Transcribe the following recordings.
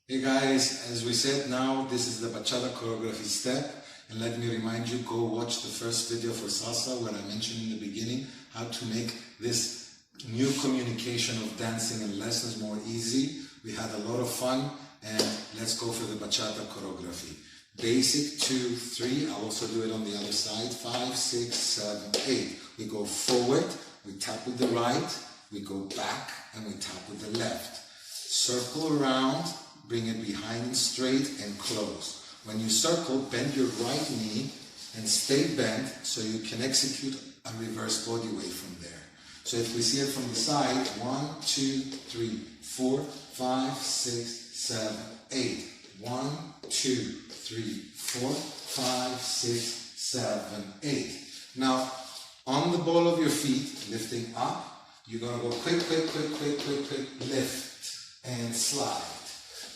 Hey guys, as we said now, this is the Bachata choreography step, and let me remind you, go watch the first video for Salsa where I mentioned in the beginning how to make this new communication of dancing and lessons more easy. We had a lot of fun, and let's go for the Bachata choreography. Basic 2, 3, I'll also do it on the other side, 5, 6, 7, 8. We go forward, we tap with the right, we go back, and we tap with the left. Circle around, bring it behind and straight, and close. When you circle, bend your right knee and stay bent so you can execute a reverse body wave from there. So if we see it from the side, 1, 2, 3, 4, 5, 6, 7, 8. 1, 2, 3, 4, 5, 6, 7, 8. Now, on the ball of your feet, lifting up, you're going to go quick, lift and slide.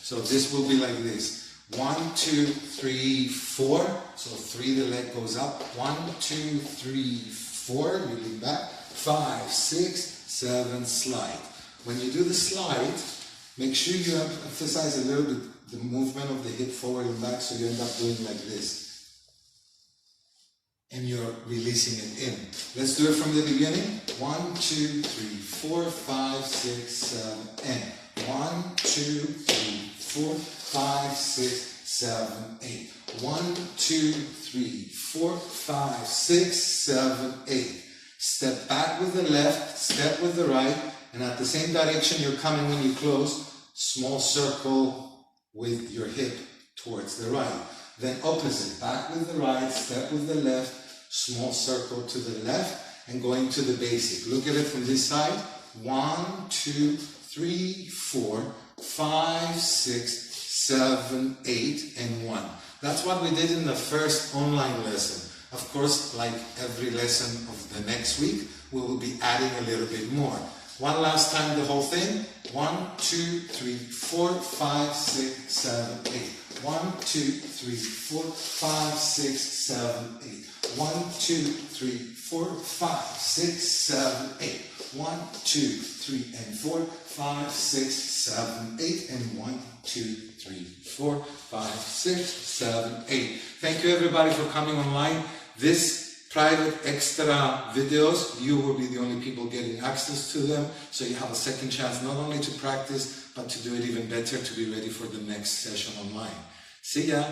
So this will be like this. 1, 2, 3, 4. So 3, the leg goes up. 1, 2, 3, 4. You lean back. 5, 6, 7, slide. When you do the slide, make sure you emphasize a little bit the movement of the hip forward and back, so you end up doing like this. And you're releasing it in. Let's do it from the beginning. 1, 2, 3, 4, 5, 6, 7, and 1, 2, 3, 4, 5, 6, 7, 8. 1, 2, 3, 4, 5, 6, 7, 8. Step back with the left, step with the right, and at the same direction you're coming when you close, small circle with your hip towards the right. Then opposite, back with the right, step with the left, small circle to the left, and going to the basic. Look at it from this side. 1, 2, 3, 4, 5, 6, 7, 8, and 1. That's what we did in the first online lesson. Of course, like every lesson of the next week, we will be adding a little bit more. One last time, the whole thing. 1, 2, 3, 4, 5, 6, 7, 8. 1, 2, 3, 4, 5, 6, 7, 8. 1, 2, 3, 4, 5, 6, 7, 8. 1, 2, 3, and 4, 5, 6, 7, 8, and 1, 2, 3, 4, 5, 6, 7, 8. Thank you everybody for coming online. This private extra videos, you will be the only people getting access to them, so you have a second chance not only to practice, but to do it even better, to be ready for the next session online. See ya!